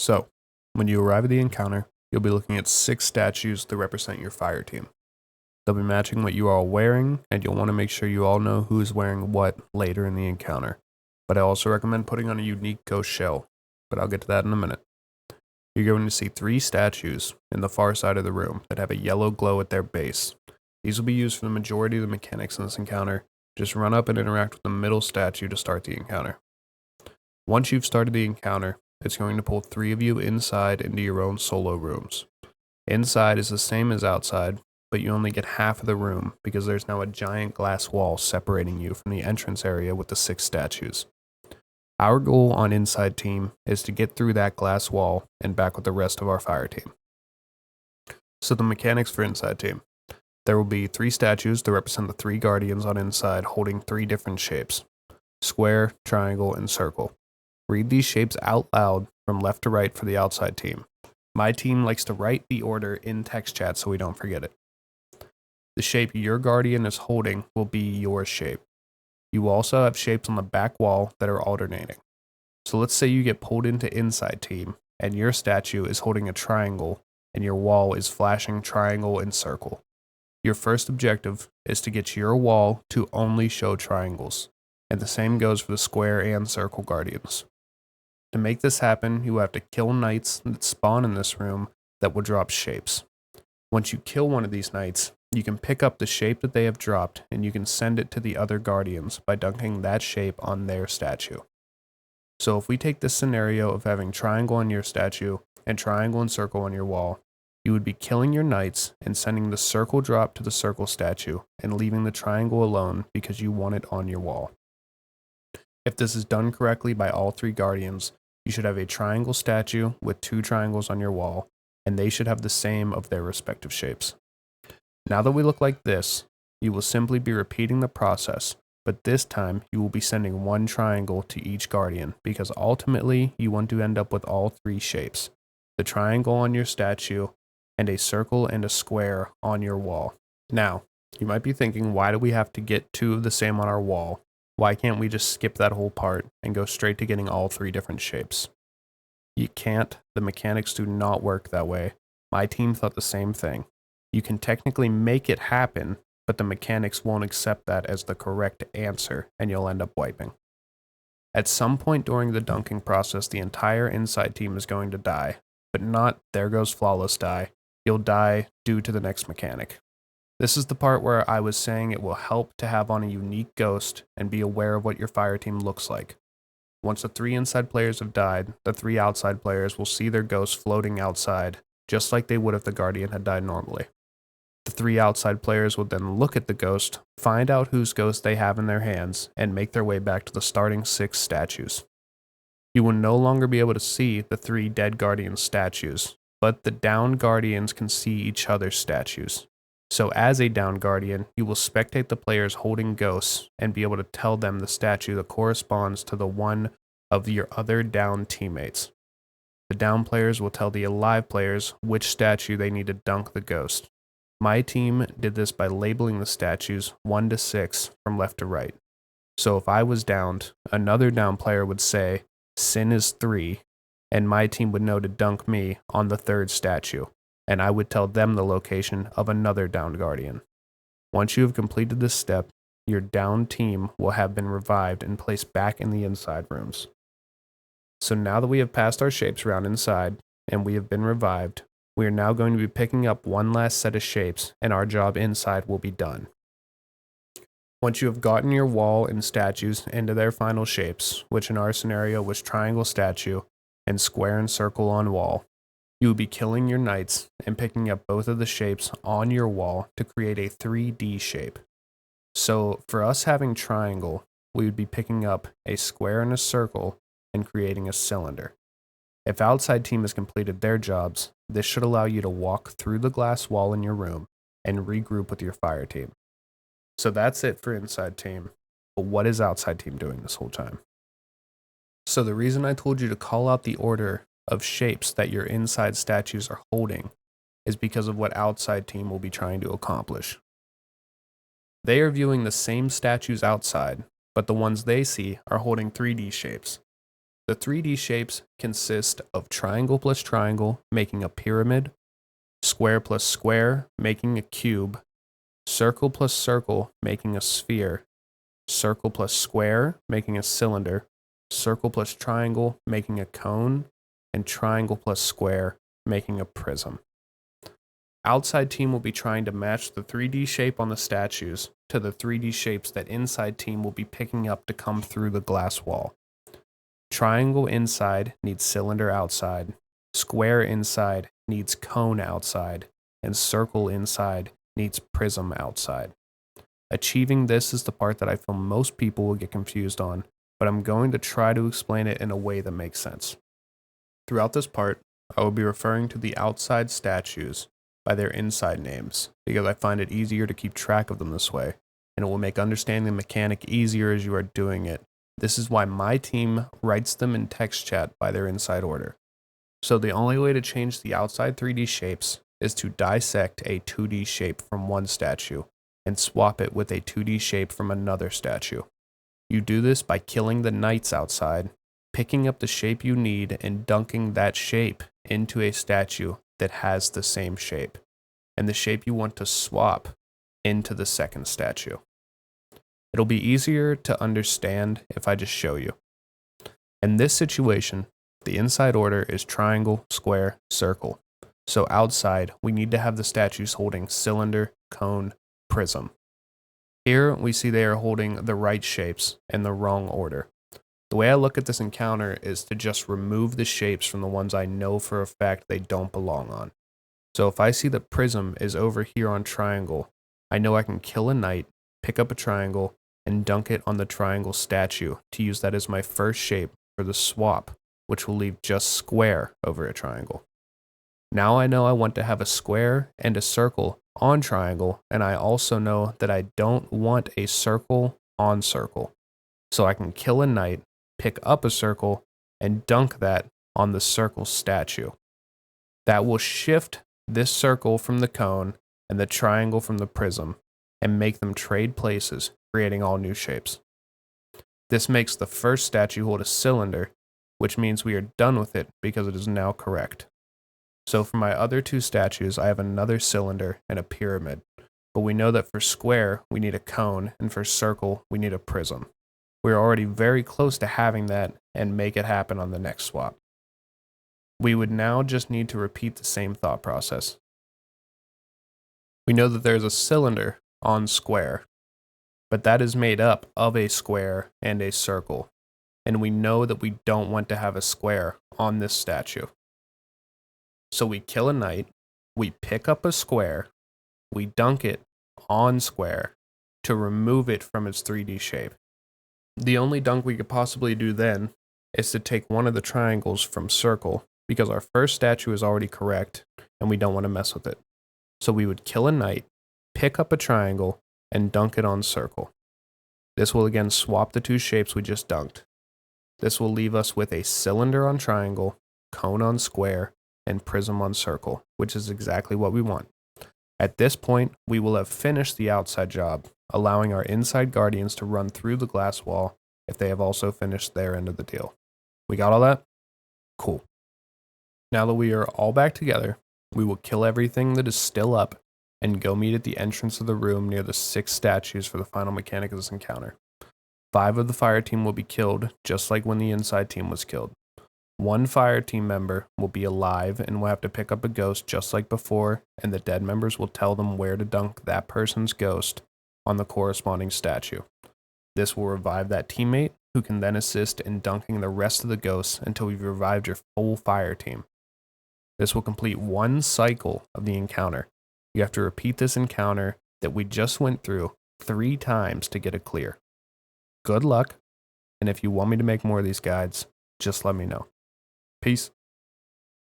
So, when you arrive at the encounter, you'll be looking at 6 statues to represent your fire team. They'll be matching what you are all wearing, and you'll want to make sure you all know who is wearing what later in the encounter. But I also recommend putting on a unique ghost shell, but I'll get to that in a minute. You're going to see 3 statues in the far side of the room that have a yellow glow at their base. These will be used for the majority of the mechanics in this encounter. Just run up and interact with the middle statue to start the encounter. Once you've started the encounter, it's going to pull 3 of you inside into your own solo rooms. Inside is the same as outside, but you only get half of the room because there's now a giant glass wall separating you from the entrance area with the 6 statues. Our goal on Inside Team is to get through that glass wall and back with the rest of our fire team. So the mechanics for Inside Team. There will be 3 statues to represent the 3 guardians on Inside holding 3 different shapes: square, triangle, and circle. Read these shapes out loud from left to right for the outside team. My team likes to write the order in text chat so we don't forget it. The shape your guardian is holding will be your shape. You also have shapes on the back wall that are alternating. So let's say you get pulled into Inside Team, and your statue is holding a triangle, and your wall is flashing triangle and circle. Your first objective is to get your wall to only show triangles, and the same goes for the square and circle guardians. To make this happen, you have to kill knights that spawn in this room that will drop shapes. Once you kill one of these knights, you can pick up the shape that they have dropped and you can send it to the other guardians by dunking that shape on their statue. So if we take this scenario of having triangle on your statue and triangle and circle on your wall, you would be killing your knights and sending the circle drop to the circle statue and leaving the triangle alone because you want it on your wall. If this is done correctly by all 3 guardians, you should have a triangle statue with 2 triangles on your wall, and they should have the same of their respective shapes. Now that we look like this, you will simply be repeating the process, but this time you will be sending 1 triangle to each guardian because ultimately you want to end up with all 3 shapes: the triangle on your statue and a circle and a square on your wall. Now, you might be thinking, why do we have to get 2 of the same on our wall? Why can't we just skip that whole part and go straight to getting all 3 different shapes? You can't. The mechanics do not work that way. My team thought the same thing. You can technically make it happen, but the mechanics won't accept that as the correct answer, and you'll end up wiping. At some point during the dunking process, the entire Inside Team is going to die, but not there goes flawless die. You'll die due to the next mechanic. This is the part where I was saying it will help to have on a unique ghost and be aware of what your fire team looks like. Once the 3 inside players have died, the 3 outside players will see their ghosts floating outside, just like they would if the guardian had died normally. The 3 outside players will then look at the ghost, find out whose ghost they have in their hands, and make their way back to the starting 6 statues. You will no longer be able to see the 3 dead guardian statues, but the downed guardians can see each other's statues. So as a downed guardian, you will spectate the players holding ghosts and be able to tell them the statue that corresponds to the one of your other downed teammates. The downed players will tell the alive players which statue they need to dunk the ghost. My team did this by labeling the statues 1 to 6 from left to right. So if I was downed, another downed player would say, "Sin is 3," and my team would know to dunk me on the 3rd statue, and I would tell them the location of another downed guardian. Once you have completed this step, your downed team will have been revived and placed back in the inside rooms. So now that we have passed our shapes around inside, and we have been revived, we are now going to be picking up one last set of shapes, and our job inside will be done. Once you have gotten your wall and statues into their final shapes, which in our scenario was triangle statue and square and circle on wall, you will be killing your knights and picking up both of the shapes on your wall to create a 3D shape. So for us having triangle, we would be picking up a square and a circle and creating a cylinder. If outside team has completed their jobs, this should allow you to walk through the glass wall in your room and regroup with your fire team. So that's it for inside team. But what is outside team doing this whole time? So the reason I told you to call out the order of shapes that your inside statues are holding is because of what outside team will be trying to accomplish. They are viewing the same statues outside, but the ones they see are holding 3D shapes. The 3D shapes consist of triangle plus triangle, making a pyramid, square plus square, making a cube, circle plus circle, making a sphere, circle plus square, making a cylinder, circle plus triangle, making a cone, and triangle plus square, making a prism. Outside team will be trying to match the 3D shape on the statues to the 3D shapes that inside team will be picking up to come through the glass wall. Triangle inside needs cylinder outside, square inside needs cone outside, and circle inside needs prism outside. Achieving this is the part that I feel most people will get confused on, but I'm going to try to explain it in a way that makes sense. Throughout this part, I will be referring to the outside statues by their inside names, because I find it easier to keep track of them this way, and it will make understanding the mechanic easier as you are doing it. This is why my team writes them in text chat by their inside order. So the only way to change the outside 3D shapes is to dissect a 2D shape from one statue and swap it with a 2D shape from another statue. You do this by killing the knights outside, picking up the shape you need, and dunking that shape into a statue that has the same shape, and the shape you want to swap into the second statue. It'll be easier to understand if I just show you. In this situation, the inside order is triangle, square, circle. So outside, we need to have the statues holding cylinder, cone, prism. Here, we see they are holding the right shapes in the wrong order. The way I look at this encounter is to just remove the shapes from the ones I know for a fact they don't belong on. So if I see the prism is over here on triangle, I know I can kill a knight, pick up a triangle, and dunk it on the triangle statue to use that as my first shape for the swap, which will leave just square over a triangle. Now I know I want to have a square and a circle on triangle, and I also know that I don't want a circle on circle. So I can kill a knight, pick up a circle, and dunk that on the circle statue. That will shift this circle from the cone and the triangle from the prism, and make them trade places, creating all new shapes. This makes the first statue hold a cylinder, which means we are done with it because it is now correct. So for my other two statues, I have another cylinder and a pyramid, but we know that for square, we need a cone, and for circle, we need a prism. We're already very close to having that and make it happen on the next swap. We would now just need to repeat the same thought process. We know that there's a cylinder on square, but that is made up of a square and a circle, and we know that we don't want to have a square on this statue. So we kill a knight, we pick up a square, we dunk it on square to remove it from its 3D shape. The only dunk we could possibly do then is to take one of the triangles from circle, because our first statue is already correct and we don't want to mess with it. So we would kill a knight, pick up a triangle, and dunk it on circle. This will again swap the two shapes we just dunked. This will leave us with a cylinder on triangle, cone on square, and prism on circle, which is exactly what we want. At this point, we will have finished the outside job, allowing our inside guardians to run through the glass wall if they have also finished their end of the deal. We got all that? Cool. Now that we are all back together, we will kill everything that is still up and go meet at the entrance of the room near the 6 statues for the final mechanic of this encounter. 5 of the fire team will be killed, just like when the inside team was killed. 1 fire team member will be alive and will have to pick up a ghost just like before, and the dead members will tell them where to dunk that person's ghost on the corresponding statue. This will revive that teammate, who can then assist in dunking the rest of the ghosts until we've revived your full fire team. This will complete 1 cycle of the encounter. You have to repeat this encounter that we just went through 3 times to get it clear. Good luck, and if you want me to make more of these guides, just let me know. Peace.